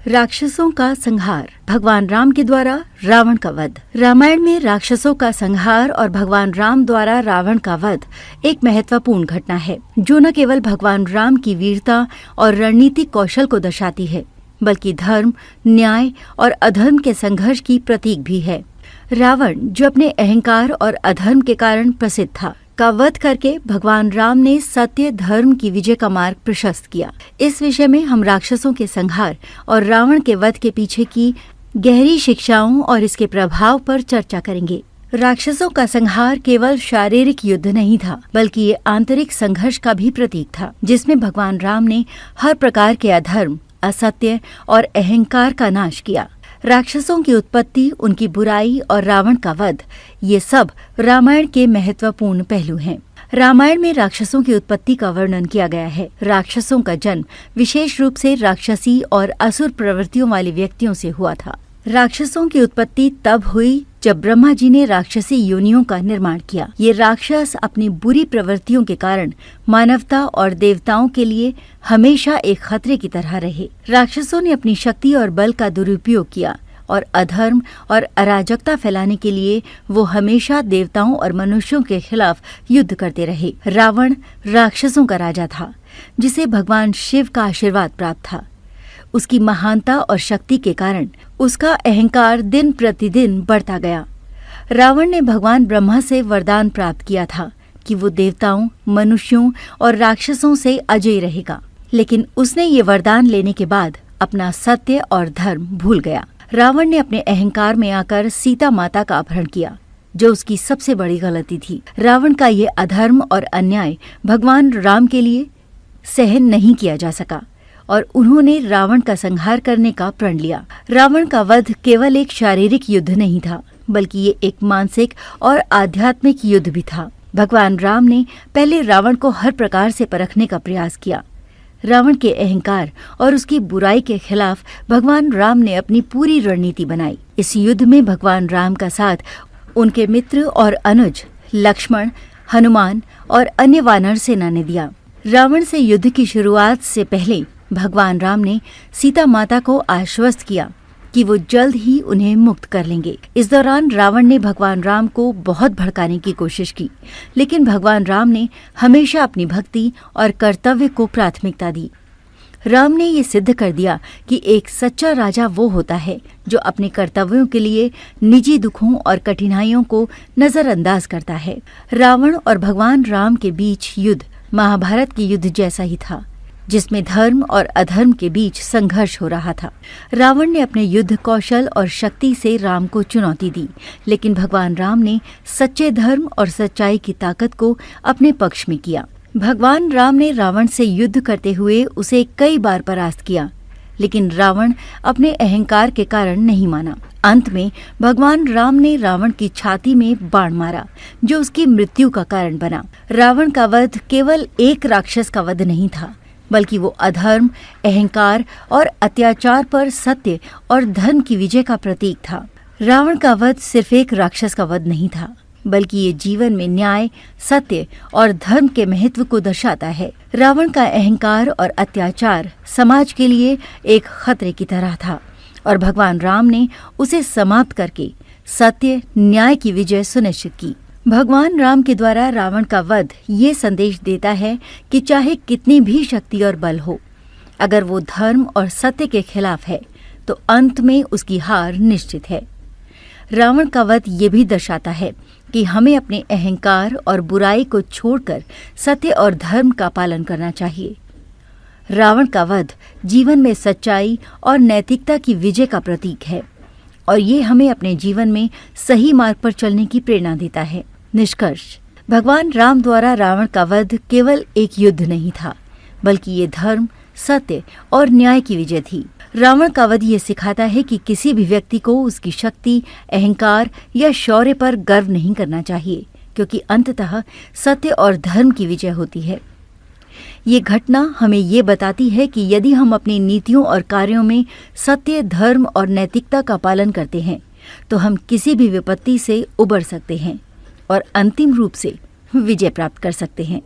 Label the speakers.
Speaker 1: राक्षसों का संहार, भगवान राम के द्वारा रावण का वध। रामायण में राक्षसों का संहार और भगवान राम द्वारा रावण का वध एक महत्वपूर्ण घटना है, जो न केवल भगवान राम की वीरता और रणनीतिक कौशल को दर्शाती है, बल्कि धर्म, न्याय और अधर्म के संघर्ष की प्रतीक भी है। रावण, जो अपने अहंकार और अधर्म के कारण प्रसिद्ध था, का वध करके भगवान राम ने सत्य धर्म की विजय का मार्ग प्रशस्त किया। इस विषय में हम राक्षसों के संहार और रावण के वध के पीछे की गहरी शिक्षाओं और इसके प्रभाव पर चर्चा करेंगे। राक्षसों का संहार केवल शारीरिक युद्ध नहीं था, बल्कि ये आंतरिक संघर्ष का भी प्रतीक था, जिसमें भगवान राम ने हर प्रकार के अधर्म, असत्य और अहंकार का नाश किया। राक्षसों की उत्पत्ति, उनकी बुराई और रावण का वध, ये सब रामायण के महत्वपूर्ण पहलू हैं। रामायण में राक्षसों की उत्पत्ति का वर्णन किया गया है। राक्षसों का जन्म विशेष रूप से राक्षसी और असुर प्रवृत्तियों वाले व्यक्तियों से हुआ था। राक्षसों की उत्पत्ति तब हुई जब ब्रह्मा जी ने राक्षसी योनियों का निर्माण किया। ये राक्षस अपनी बुरी प्रवृत्तियों के कारण मानवता और देवताओं के लिए हमेशा एक खतरे की तरह रहे। राक्षसों ने अपनी शक्ति और बल का दुरुपयोग किया और अधर्म और अराजकता फैलाने के लिए वो हमेशा देवताओं और मनुष्यों के खिलाफ युद्ध करते रहे। रावण राक्षसों का राजा था, जिसे भगवान शिव का आशीर्वाद प्राप्त था। उसकी महानता और शक्ति के कारण उसका अहंकार दिन प्रतिदिन बढ़ता गया। रावण ने भगवान ब्रह्मा से वरदान प्राप्त किया था कि वो देवताओं, मनुष्यों और राक्षसों से अजय रहेगा, लेकिन उसने ये वरदान लेने के बाद अपना सत्य और धर्म भूल गया। रावण ने अपने अहंकार में आकर सीता माता का अपहरण किया, जो उसकी सबसे बड़ी गलती थी। रावण का ये अधर्म और अन्याय भगवान राम के लिए सहन नहीं किया जा सका और उन्होंने रावण का संहार करने का प्रण लिया। रावण का वध केवल एक शारीरिक युद्ध नहीं था, बल्कि ये एक मानसिक और आध्यात्मिक युद्ध भी था। भगवान राम ने पहले रावण को हर प्रकार से परखने का प्रयास किया। रावण के अहंकार और उसकी बुराई के खिलाफ भगवान राम ने अपनी पूरी रणनीति बनाई। इस युद्ध में भगवान राम का साथ उनके मित्र और अनुज लक्ष्मण, हनुमान और अन्य वानर सेना ने दिया। रावण से युद्ध की शुरुआत से पहले भगवान राम ने सीता माता को आश्वस्त किया कि वो जल्द ही उन्हें मुक्त कर लेंगे। इस दौरान रावण ने भगवान राम को बहुत भड़काने की कोशिश की, लेकिन भगवान राम ने हमेशा अपनी भक्ति और कर्तव्य को प्राथमिकता दी। राम ने ये सिद्ध कर दिया कि एक सच्चा राजा वो होता है जो अपने कर्तव्यों के लिए निजी दुखों और कठिनाइयों को नजरअंदाज करता है। रावण और भगवान राम के बीच युद्ध महाभारत के युद्ध जैसा ही था, जिसमें धर्म और अधर्म के बीच संघर्ष हो रहा था। रावण ने अपने युद्ध कौशल और शक्ति से राम को चुनौती दी, लेकिन भगवान राम ने सच्चे धर्म और सच्चाई की ताकत को अपने पक्ष में किया। भगवान राम ने रावण से युद्ध करते हुए उसे कई बार परास्त किया, लेकिन रावण अपने अहंकार के कारण नहीं माना। अंत में भगवान राम ने रावण की छाती में बाण मारा, जो उसकी मृत्यु का कारण बना। रावण का वध केवल एक राक्षस का वध नहीं था, बल्कि वो अधर्म, अहंकार और अत्याचार पर सत्य और धर्म की विजय का प्रतीक था। रावण का वध सिर्फ एक राक्षस का वध नहीं था, बल्कि ये जीवन में न्याय, सत्य और धर्म के महत्व को दर्शाता है। रावण का अहंकार और अत्याचार समाज के लिए एक खतरे की तरह था और भगवान राम ने उसे समाप्त करके सत्य, न्याय की विजय सुनिश्चित की। भगवान राम के द्वारा रावण का वध ये संदेश देता है कि चाहे कितनी भी शक्ति और बल हो, अगर वो धर्म और सत्य के खिलाफ है, तो अंत में उसकी हार निश्चित है। रावण का वध ये भी दर्शाता है कि हमें अपने अहंकार और बुराई को छोड़कर सत्य और धर्म का पालन करना चाहिए। रावण का वध जीवन में सच्चाई और नैतिकता की विजय का प्रतीक है और ये हमें अपने जीवन में सही मार्ग पर चलने की प्रेरणा देता है। निष्कर्ष, भगवान राम द्वारा रावण का वध केवल एक युद्ध नहीं था, बल्कि ये धर्म, सत्य और न्याय की विजय थी। रावण का वध ये सिखाता है कि किसी भी व्यक्ति को उसकी शक्ति, अहंकार या शौर्य पर गर्व नहीं करना चाहिए, क्योंकि अंततः सत्य और धर्म की विजय होती है। ये घटना हमें ये बताती है कि यदि हम अपनी नीतियों और कार्यों में सत्य, धर्म और नैतिकता का पालन करते हैं, तो हम किसी भी विपत्ति से उबर सकते हैं और अंतिम रूप से विजय प्राप्त कर सकते हैं।